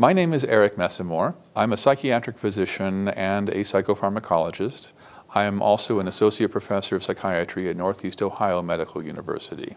My name is Erik Messamore. I'm a psychiatric physician and a psychopharmacologist. I am also an associate professor of psychiatry at Northeast Ohio Medical University.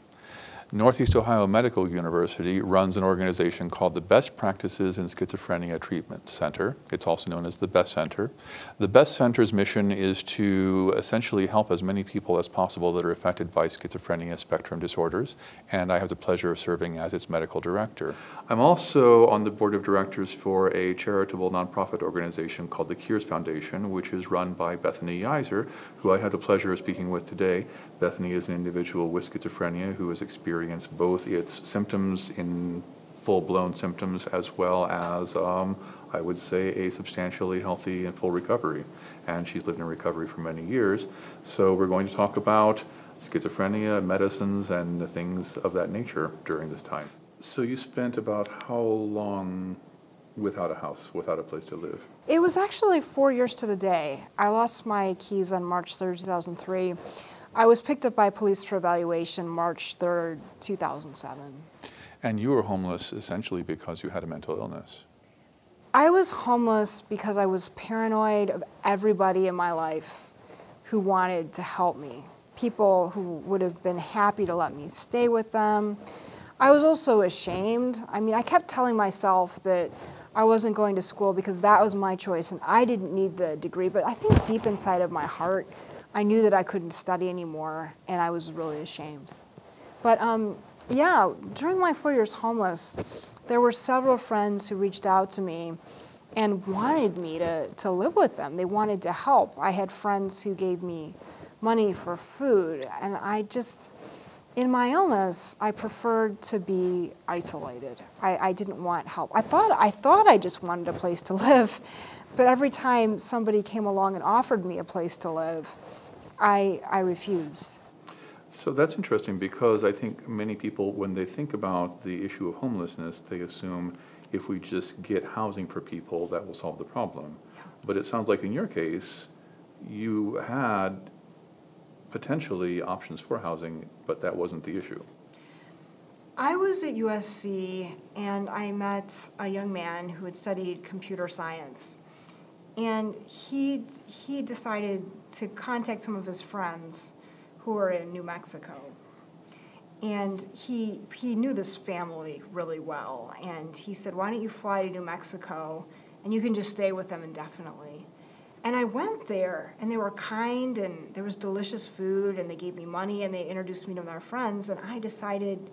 Northeast Ohio Medical University runs an organization called the Best Practices in Schizophrenia Treatment Center. It's also known as the BEST Center. The BEST Center's mission is to essentially help as many people as possible that are affected by schizophrenia spectrum disorders, and I have the pleasure of serving as its medical director. I'm also on the board of directors for a charitable nonprofit organization called the Cures Foundation, which is run by Bethany Yeiser, who I have the pleasure of speaking with today. Bethany is an individual with schizophrenia who has experienced both its symptoms in full-blown symptoms as well as, I would say, a substantially healthy and full recovery. And she's lived in recovery for many years. So we're going to talk about schizophrenia, medicines, and things of that nature during this time. So you spent about how long without a house, without a place to live? It was actually 4 years to the day. I lost my keys on March 3rd, 2003. I was picked up by police for evaluation March 3rd, 2007. And you were homeless essentially because you had a mental illness. I was homeless because I was paranoid of everybody in my life who wanted to help me. People who would have been happy to let me stay with them. I was also ashamed. I kept telling myself that I wasn't going to school because that was my choice and I didn't need the degree, but I think deep inside of my heart, I knew that I couldn't study anymore, and I was really ashamed. But yeah, during my 4 years homeless, there were several friends who reached out to me and wanted me to live with them. They wanted to help. I had friends who gave me money for food, and in my illness, I preferred to be isolated. I didn't want help. I thought I just wanted a place to live, but every time somebody came along and offered me a place to live, I refused. So that's interesting because I think many people, when they think about the issue of homelessness, they assume if we just get housing for people, that will solve the problem. Yeah. But it sounds like in your case, you had potentially options for housing, but that wasn't the issue. I was at USC and I met a young man who had studied computer science. And he decided to contact some of his friends who were in New Mexico. And he knew this family really well. And he said, why don't you fly to New Mexico and you can just stay with them indefinitely. And I went there, and they were kind, and there was delicious food, and they gave me money, and they introduced me to their friends, and I decided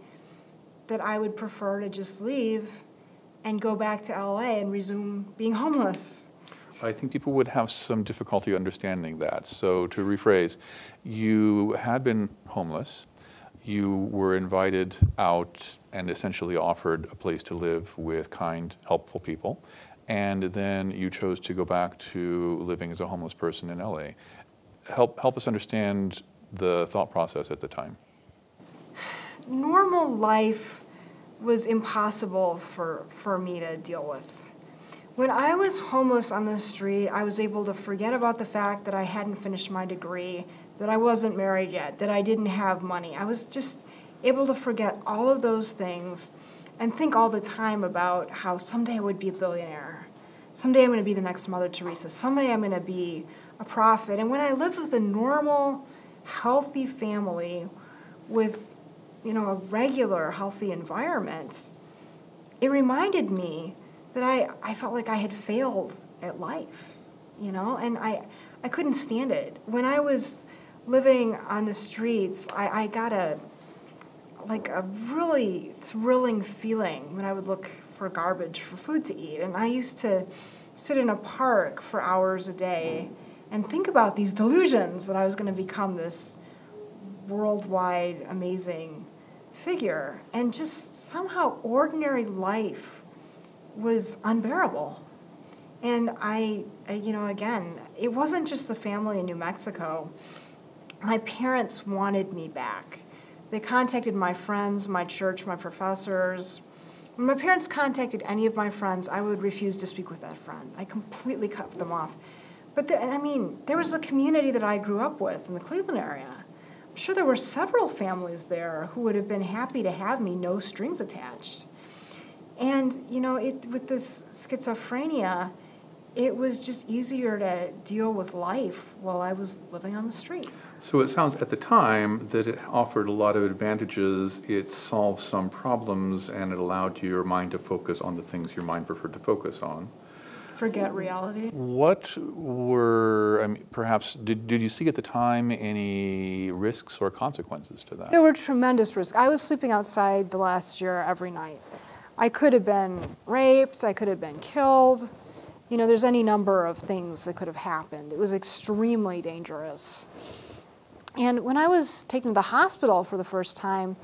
that I would prefer to just leave and go back to LA and resume being homeless. I think people would have some difficulty understanding that. So to rephrase, you had been homeless, you were invited out and essentially offered a place to live with kind, helpful people, and then you chose to go back to living as a homeless person in LA. Help us understand the thought process at the time. Normal life was impossible for me to deal with. When I was homeless on the street, I was able to forget about the fact that I hadn't finished my degree, that I wasn't married yet, that I didn't have money. I was just able to forget all of those things and think all the time about how someday I would be a billionaire. Someday I'm going to be the next Mother Teresa. Someday I'm going to be a prophet. And when I lived with a normal, healthy family with, a regular, healthy environment, it reminded me that I felt like I had failed at life, and I couldn't stand it. When I was living on the streets, I got a really thrilling feeling when I would look for garbage for food to eat. And I used to sit in a park for hours a day and think about these delusions that I was going to become this worldwide amazing figure. And just somehow ordinary life was unbearable. And again, it wasn't just the family in New Mexico. My parents wanted me back. They contacted my friends, my church, my professors. When my parents contacted any of my friends, I would refuse to speak with that friend. I completely cut them off. But there was a community that I grew up with in the Cleveland area. I'm sure there were several families there who would have been happy to have me, no strings attached. And, you know, with this schizophrenia, it was just easier to deal with life while I was living on the street. So it sounds at the time that it offered a lot of advantages. It solved some problems, and it allowed your mind to focus on the things your mind preferred to focus on. Forget reality. What were, I mean, perhaps, did you see at the time any risks or consequences to that? There were tremendous risks. I was sleeping outside the last year every night. I could have been raped, I could have been killed. You know, there's any number of things that could have happened. It was extremely dangerous. And when I was taken to the hospital for the first time,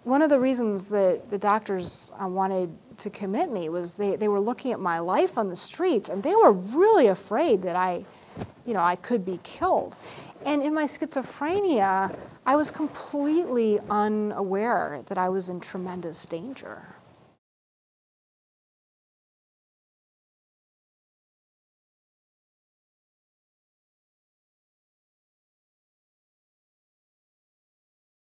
one of the reasons that the doctors wanted to commit me was they were looking at my life on the streets, and they were really afraid that I could be killed. And in my schizophrenia, I was completely unaware that I was in tremendous danger.